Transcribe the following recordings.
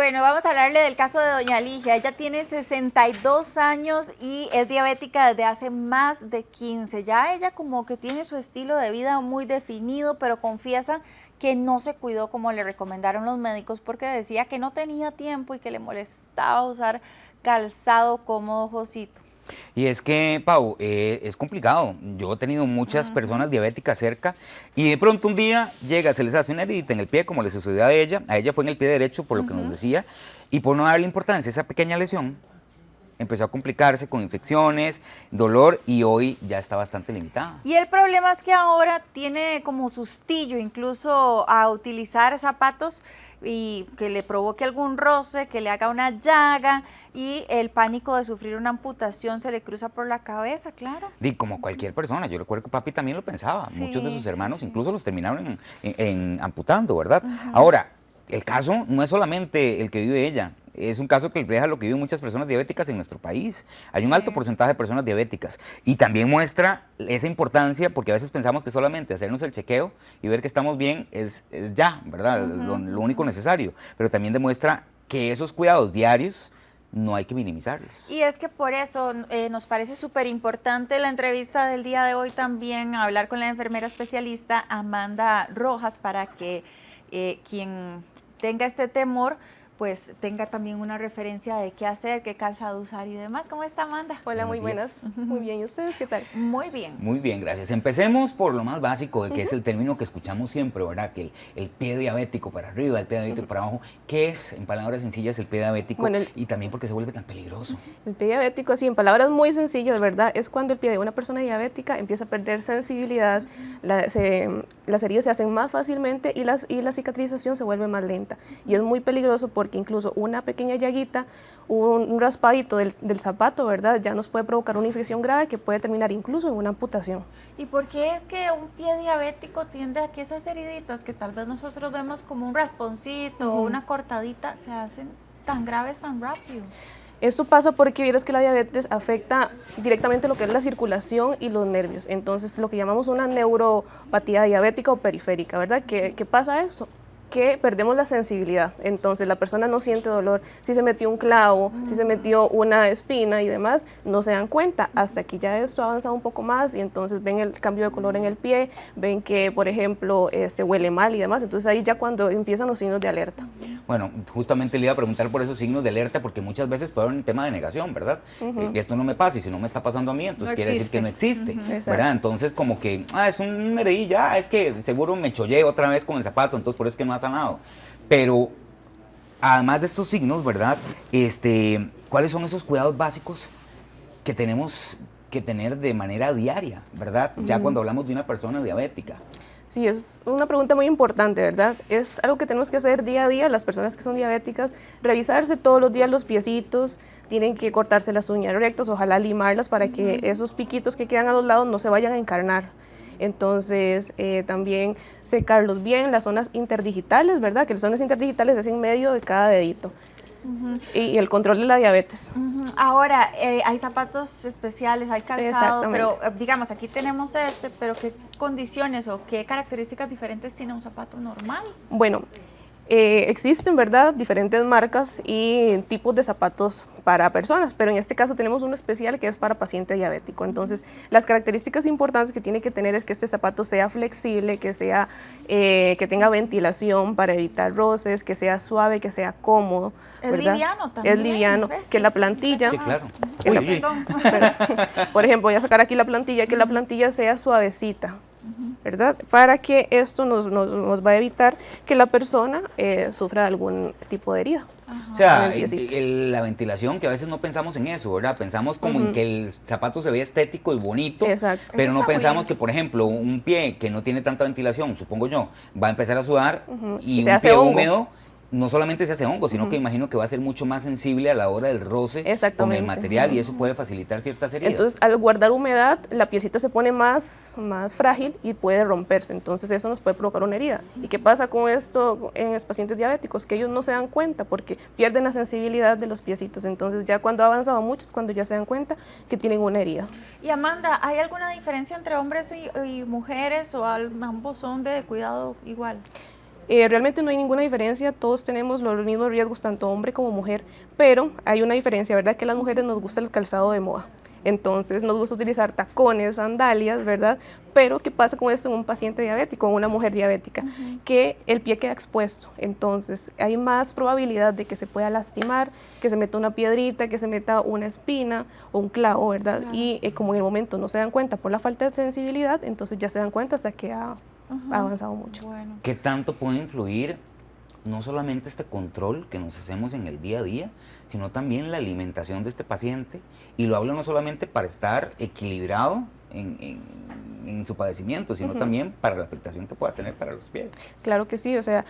Bueno, vamos a hablarle del caso de doña Ligia. Ella tiene 62 años y es diabética desde hace más de 15. Ya ella como que tiene su estilo de vida muy definido, pero confiesa que no se cuidó como le recomendaron los médicos porque decía que no tenía tiempo y que le molestaba usar calzado cómodo, Josito. Y es que, Pau, es complicado. Yo he tenido muchas personas diabéticas cerca y de pronto un día llega, se les hace una heridita en el pie, como le sucedió a ella fue en el pie derecho, por lo que nos decía, y por no darle importancia a esa pequeña lesión, empezó a complicarse con infecciones, dolor y hoy ya está bastante limitada. Y el problema es que ahora tiene como sustillo incluso a utilizar zapatos y que le provoque algún roce, que le haga una llaga y el pánico de sufrir una amputación se le cruza por la cabeza, claro. Y como cualquier persona, yo recuerdo que papi también lo pensaba, Sí, muchos de sus hermanos sí. incluso los terminaron en amputando, ¿verdad? Ahora, el caso no es solamente el que vive ella, es un caso que refleja lo que viven muchas personas diabéticas en nuestro país. Hay un alto porcentaje de personas diabéticas y también muestra esa importancia porque a veces pensamos que solamente hacernos el chequeo y ver que estamos bien es ya, ¿verdad? Lo único necesario, pero también demuestra que esos cuidados diarios no hay que minimizarlos. Y es que por eso nos parece súper importante la entrevista del día de hoy también, hablar con la enfermera especialista Amanda Rojas para que quien tenga este temor pues tenga también una referencia de qué hacer, qué calzado usar y demás. ¿Cómo está, Amanda? Hola, muy buenas. Muy bien, ¿y ustedes qué tal? Muy bien. Muy bien, gracias. Empecemos por lo más básico, que es el término que escuchamos siempre, ¿verdad? Que el pie diabético para arriba, el pie diabético para abajo. ¿Qué es, en palabras sencillas, el pie diabético? Bueno, y también porque se vuelve tan peligroso. El pie diabético, así en palabras muy sencillas, ¿verdad? Es cuando el pie de una persona diabética empieza a perder sensibilidad, las heridas se hacen más fácilmente y la cicatrización se vuelve más lenta. Y es muy peligroso porque incluso una pequeña llaguita, un raspadito del zapato, ¿verdad? Ya nos puede provocar una infección grave que puede terminar incluso en una amputación. ¿Y por qué es que un pie diabético tiende a que esas heriditas que tal vez nosotros vemos como un rasponcito o una cortadita se hacen tan graves tan rápido? Esto pasa porque vieras que la diabetes afecta directamente lo que es la circulación y los nervios. Entonces, lo que llamamos una neuropatía diabética o periférica, ¿verdad? ¿Qué pasa eso? Que perdemos la sensibilidad, entonces la persona no siente dolor, si se metió un clavo, si se metió una espina y demás, no se dan cuenta hasta que ya esto ha avanzado un poco más y entonces ven el cambio de color en el pie, ven que por ejemplo se huele mal y demás, entonces ahí ya cuando empiezan los signos de alerta. Bueno, justamente le iba a preguntar por esos signos de alerta porque muchas veces puede haber un tema de negación, ¿verdad? Esto no me pasa y si no me está pasando a mí, entonces quiere decir que no existe, ¿verdad? Entonces como que, es un heredilla, es que seguro me chollé otra vez con el zapato, entonces por eso es que no ha sanado. Pero además de estos signos, ¿verdad? ¿Cuáles son esos cuidados básicos que tenemos que tener de manera diaria, ¿verdad? Ya cuando hablamos de una persona diabética. Sí, es una pregunta muy importante, ¿verdad? Es algo que tenemos que hacer día a día, las personas que son diabéticas, revisarse todos los días los piecitos, tienen que cortarse las uñas rectas, ojalá limarlas para que esos piquitos que quedan a los lados no se vayan a encarnar. Entonces, también secarlos bien, las zonas interdigitales, ¿verdad? Que las zonas interdigitales es en medio de cada dedito. Y el control de la diabetes. Ahora, hay zapatos especiales, hay calzado, pero digamos, aquí tenemos pero ¿qué condiciones o qué características diferentes tiene un zapato normal? Bueno, existen, ¿verdad?, diferentes marcas y tipos de zapatos para personas, pero en este caso tenemos uno especial que es para paciente diabético. Entonces, las características importantes que tiene que tener es que este zapato sea flexible, que tenga ventilación para evitar roces, que sea suave, que sea cómodo. Es ¿verdad? liviano también. Es liviano, que la plantilla... Sí, claro. Por ejemplo, voy a sacar aquí la plantilla, que la plantilla sea suavecita, ¿verdad? Para que esto nos va a evitar que la persona sufra algún tipo de herida. O sea, la ventilación, que a veces no pensamos en eso, ¿verdad? Pensamos como en que el zapato se ve estético y bonito, pero no pensamos que, por ejemplo, un pie que no tiene tanta ventilación, supongo yo, va a empezar a sudar y un pie húmedo, no solamente se hace hongo, sino que imagino que va a ser mucho más sensible a la hora del roce con el material y eso puede facilitar ciertas heridas. Entonces, al guardar humedad, la piecita se pone más frágil y puede romperse, entonces eso nos puede provocar una herida. ¿Y qué pasa con esto en los pacientes diabéticos? Que ellos no se dan cuenta porque pierden la sensibilidad de los piecitos, entonces ya cuando ha avanzado mucho es cuando ya se dan cuenta que tienen una herida. Y Amanda, ¿hay alguna diferencia entre hombres y mujeres o ambos son de cuidado igual? Realmente no hay ninguna diferencia, todos tenemos los mismos riesgos, tanto hombre como mujer, pero hay una diferencia, ¿verdad? Que a las mujeres nos gusta el calzado de moda. Entonces nos gusta utilizar tacones, sandalias, ¿verdad? Pero ¿qué pasa con esto en un paciente diabético, en una mujer diabética? Que el pie queda expuesto, entonces hay más probabilidad de que se pueda lastimar, que se meta una piedrita, que se meta una espina o un clavo, ¿verdad? Claro. Y como en el momento no se dan cuenta por la falta de sensibilidad, entonces ya se dan cuenta hasta que ha avanzado mucho. Bueno. ¿Qué tanto puede influir no solamente este control que nos hacemos en el día a día, sino también la alimentación de este paciente? Y lo hablo no solamente para estar equilibrado en su padecimiento, sino también para la afectación que pueda tener para los pies. Claro que sí, o sea,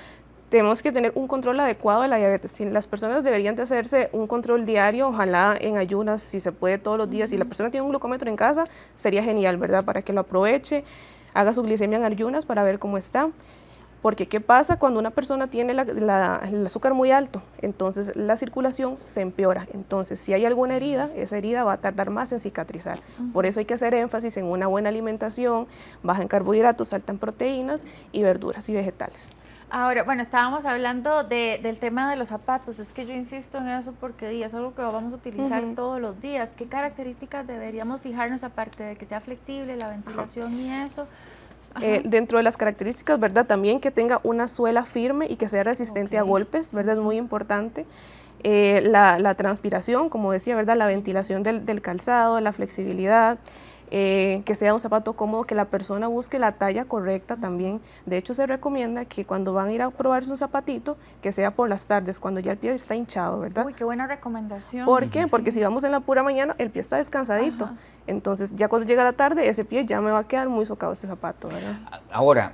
tenemos que tener un control adecuado de la diabetes. Las personas deberían de hacerse un control diario, ojalá en ayunas, si se puede todos los días. Si la persona tiene un glucómetro en casa, sería genial, ¿verdad? Para que lo aproveche, haga su glicemia en ayunas para ver cómo está. Porque ¿qué pasa cuando una persona tiene el azúcar muy alto? Entonces la circulación se empeora. Entonces si hay alguna herida, esa herida va a tardar más en cicatrizar. Por eso hay que hacer énfasis en una buena alimentación, baja en carbohidratos, alta en proteínas y verduras y vegetales. Ahora, bueno, estábamos hablando del tema de los zapatos. Es que yo insisto en eso porque es algo que vamos a utilizar todos los días. ¿Qué características deberíamos fijarnos aparte de que sea flexible, la ventilación y eso? Dentro de las características, ¿verdad? También que tenga una suela firme y que sea resistente a golpes, ¿verdad? Es muy importante. La transpiración, como decía, ¿verdad? La ventilación del calzado, la flexibilidad, que sea un zapato cómodo, que la persona busque la talla correcta también. De hecho, se recomienda que cuando van a ir a probarse un zapatito, que sea por las tardes, cuando ya el pie está hinchado, ¿verdad? Uy, qué buena recomendación. ¿Por qué? Porque si vamos en la pura mañana, el pie está descansadito. Entonces, ya cuando llega la tarde, ese pie ya me va a quedar muy socado este zapato, ¿verdad? Ahora,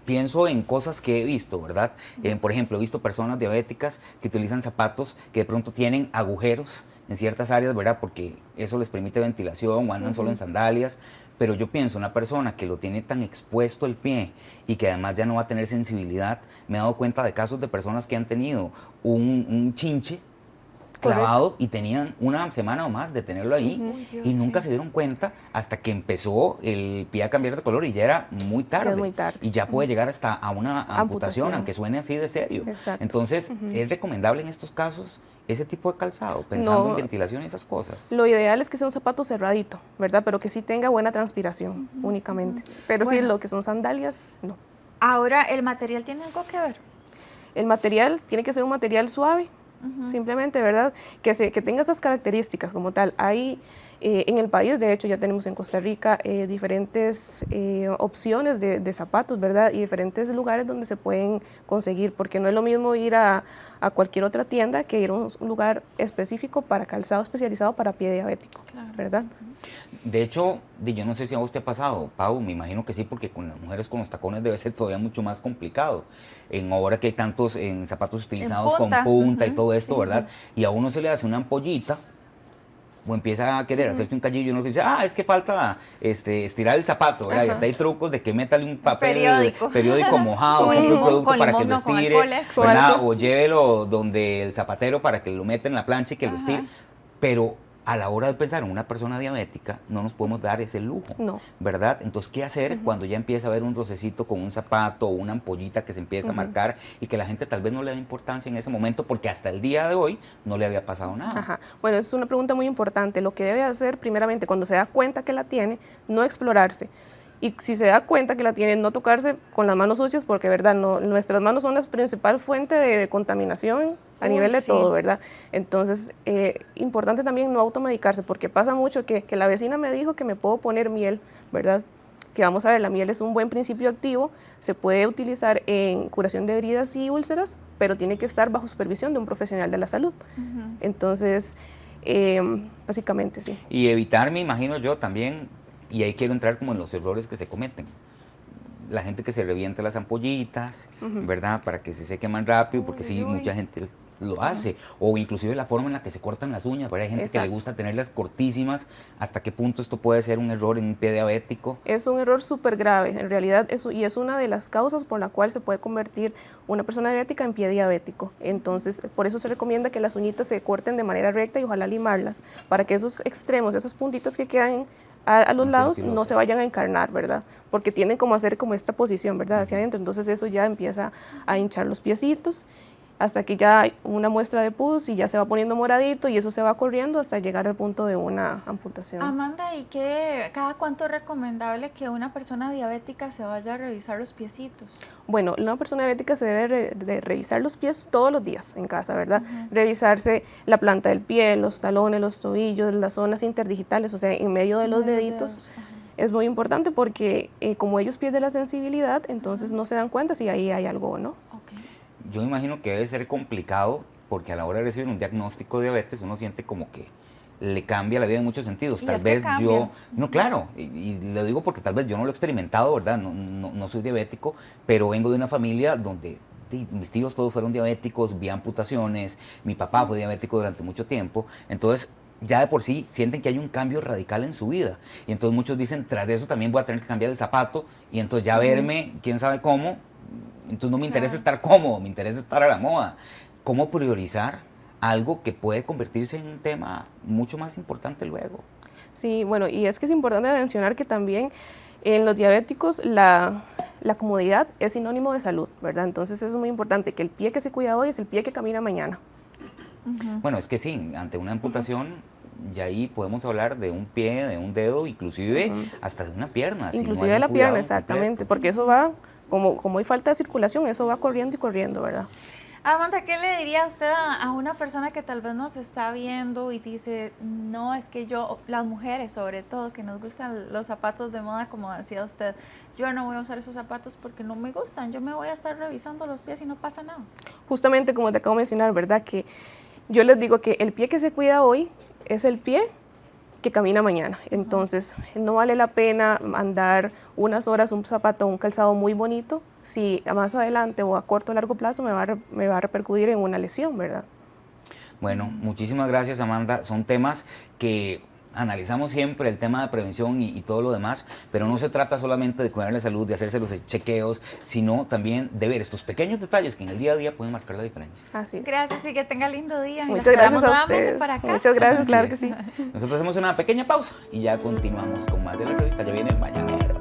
pienso en cosas que he visto, ¿verdad? Por ejemplo, he visto personas diabéticas que utilizan zapatos que de pronto tienen agujeros en ciertas áreas, ¿verdad? Porque eso les permite ventilación o andan solo en sandalias. Pero yo pienso, una persona que lo tiene tan expuesto el pie y que además ya no va a tener sensibilidad, me he dado cuenta de casos de personas que han tenido un chinche clavado y tenían una semana o más de tenerlo ahí y nunca se dieron cuenta hasta que empezó el pie a cambiar de color y ya era muy tarde. Es muy tarde. Y ya puede llegar hasta a una amputación, aunque suene así de serio. Exacto. Entonces, ¿es recomendable en estos casos ese tipo de calzado, pensando en ventilación y esas cosas? Lo ideal es que sea un zapato cerradito, ¿verdad? Pero que sí tenga buena transpiración únicamente. Pero sí, lo que son sandalias, no. Ahora, ¿el material tiene algo que ver? El material tiene que ser un material suave, simplemente, ¿verdad? Que tenga esas características como tal. Hay en el país, de hecho, ya tenemos en Costa Rica diferentes opciones de zapatos, ¿verdad? Y diferentes lugares donde se pueden conseguir, porque no es lo mismo ir a cualquier otra tienda que ir a un lugar específico para calzado especializado para pie diabético, ¿verdad? De hecho, yo no sé si a vos te ha pasado, Pau, me imagino que sí, porque con las mujeres con los tacones debe ser todavía mucho más complicado. Ahora que hay tantos zapatos utilizados con punta y todo esto, ¿verdad? Y a uno se le hace una ampollita o empieza a querer hacerse un callillo y uno dice, es que falta estirar el zapato, ¿verdad? Y hasta hay trucos de que métale un papel periódico mojado, compre un producto para que lo estire, ¿verdad? O llévelo donde el zapatero para que lo meta en la plancha y que lo estire. Pero a la hora de pensar en una persona diabética, no nos podemos dar ese lujo, ¿verdad? Entonces, ¿qué hacer cuando ya empieza a haber un rocecito con un zapato o una ampollita que se empieza a marcar y que la gente tal vez no le da importancia en ese momento porque hasta el día de hoy no le había pasado nada? Bueno, es una pregunta muy importante. Lo que debe hacer, primeramente, cuando se da cuenta que la tiene, no explorarse. Y si se da cuenta que la tiene, no tocarse con las manos sucias, porque, ¿verdad? Nuestras manos son la principal fuente de contaminación a nivel de todo, ¿verdad? Entonces, importante también no automedicarse, porque pasa mucho que la vecina me dijo que me puedo poner miel, ¿verdad? Que vamos a ver, la miel es un buen principio activo, se puede utilizar en curación de heridas y úlceras, pero tiene que estar bajo supervisión de un profesional de la salud. Entonces, básicamente, sí. Y evitar, me imagino yo también, y ahí quiero entrar como en los errores que se cometen. La gente que se revienta las ampollitas, ¿verdad? Para que se seque más rápido, porque sí, mucha gente lo hace. O inclusive la forma en la que se cortan las uñas, ¿verdad? Hay gente que le gusta tenerlas cortísimas. ¿Hasta qué punto esto puede ser un error en un pie diabético? Es un error súper grave, en realidad, y es una de las causas por la cual se puede convertir una persona diabética en pie diabético. Entonces, por eso se recomienda que las uñitas se corten de manera recta y ojalá limarlas, para que esos extremos, esas puntitas que quedan a los lados no se vayan a encarnar, ¿verdad? Porque tienden como a hacer como esta posición, ¿verdad? Hacia adentro, entonces eso ya empieza a hinchar los piecitos, hasta que ya hay una muestra de pus y ya se va poniendo moradito y eso se va corriendo hasta llegar al punto de una amputación. Amanda, ¿y cada cuánto es recomendable que una persona diabética se vaya a revisar los piecitos? Bueno, una persona diabética se debe de revisar los pies todos los días en casa, ¿verdad? Revisarse la planta del pie, los talones, los tobillos, las zonas interdigitales, o sea, en medio de los deditos. Es muy importante porque como ellos pierden la sensibilidad, entonces no se dan cuenta si ahí hay algo o no. Yo me imagino que debe ser complicado porque a la hora de recibir un diagnóstico de diabetes uno siente como que le cambia la vida en muchos sentidos. Tal vez yo, no, claro, y lo digo porque tal vez yo no lo he experimentado, ¿verdad? No soy diabético, pero vengo de una familia donde mis tíos todos fueron diabéticos, vi amputaciones, mi papá fue diabético durante mucho tiempo, entonces ya de por sí sienten que hay un cambio radical en su vida. Y entonces muchos dicen, tras de eso también voy a tener que cambiar el zapato y entonces ya verme, quién sabe cómo. Entonces no me interesa estar cómodo, me interesa estar a la moda. ¿Cómo priorizar algo que puede convertirse en un tema mucho más importante luego? Sí, bueno, y es que es importante mencionar que también en los diabéticos la comodidad es sinónimo de salud, ¿verdad? Entonces eso es muy importante, que el pie que se cuida hoy es el pie que camina mañana. Bueno, es que sí, ante una amputación ya ahí podemos hablar de un pie, de un dedo, inclusive hasta de una pierna. Inclusive de la pierna, exactamente, porque eso va... Como hay falta de circulación, eso va corriendo y corriendo, ¿verdad? Amanda, ¿qué le diría usted a una persona que tal vez nos está viendo y dice, no, es que yo, las mujeres sobre todo, que nos gustan los zapatos de moda, como decía usted, yo no voy a usar esos zapatos porque no me gustan, yo me voy a estar revisando los pies y no pasa nada? Justamente como te acabo de mencionar, ¿verdad? Que yo les digo que el pie que se cuida hoy es el pie que camina mañana. Entonces, no vale la pena andar unas horas un zapato, un calzado muy bonito, si más adelante o a corto o largo plazo me va a repercutir en una lesión, ¿verdad? Bueno, muchísimas gracias, Amanda. Son temas que analizamos siempre, el tema de prevención y todo lo demás, pero no se trata solamente de cuidar la salud, de hacerse los chequeos, sino también de ver estos pequeños detalles que en el día a día pueden marcar la diferencia. Así es. Gracias y que tenga lindo día. Muchas gracias a ustedes. Para acá. Muchas gracias, claro que sí. Nosotros hacemos una pequeña pausa y ya continuamos con más de la revista. Ya viene el Mañanero.